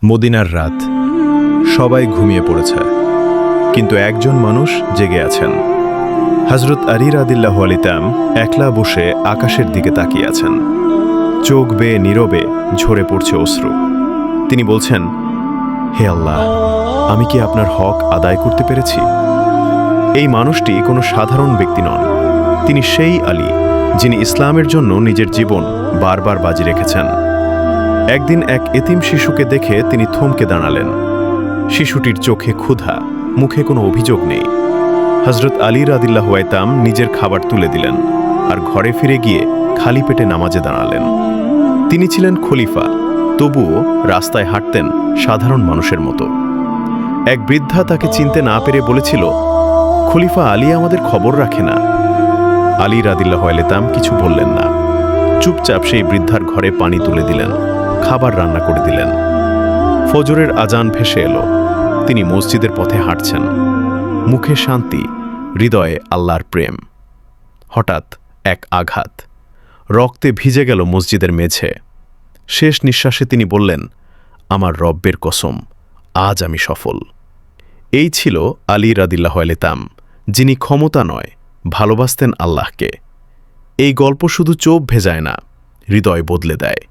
মদিনার রাত, সবাই ঘুমিয়ে পড়েছে, কিন্তু একজন মানুষ জেগে আছেন। হযরত আলী রাদিয়াল্লাহু আনহু একলা বসে আকাশের দিকে তাকিয়ে আছেন। চোখ বেয়ে নীরবে ঝরে পড়ছে অশ্রু। তিনি বলছেন, হে আল্লাহ, আমি কি আপনার হক আদায় করতে পেরেছি? এই মানুষটি কোনো সাধারণ ব্যক্তি নন। তিনি সেই আলী যিনি ইসলামের জন্য নিজের জীবন বারবার বাজি রেখেছেন। একদিন এক এতিম শিশুকে দেখে তিনি থমকে দাঁড়ালেন। শিশুটির চোখে ক্ষুধা, মুখে কোনো অভিযোগ নেই। হযরত আলী রাদিয়াল্লাহু আনহু নিজের খাবার তুলে দিলেন আর ঘরে ফিরে গিয়ে খালি পেটে নামাজে দাঁড়ালেন। তিনি ছিলেন খলিফা, তবুও রাস্তায় হাঁটতেন সাধারণ মানুষের মতো। এক বৃদ্ধা তাকে চিনতে না পেরে বলেছিল, খলিফা আলী আমাদের খবর রাখে না। আলী রাদিয়াল্লাহু আনহু কিছু বললেন না। চুপচাপ সেই বৃদ্ধার ঘরে পানি তুলে দিলেন, খাবার রান্না করে দিলেন। ফজরের আজান ভেসে এলো। তিনি মসজিদের পথে হাঁটছেন, মুখে শান্তি, হৃদয়ে আল্লাহর প্রেম। হঠাৎ এক আঘাত, রক্তে ভিজে গেল মসজিদের মেঝে। শেষ নিঃশ্বাসে তিনি বললেন, আমার রব্বের কসম, আজ আমি সফল। এই ছিল আলী রাদিয়াল্লাহু আনহু, যিনি ক্ষমতা নয়, ভালোবাসতেন আল্লাহকে। এই গল্প শুধু চোখ ভেজায় না, হৃদয় বদলে দেয়।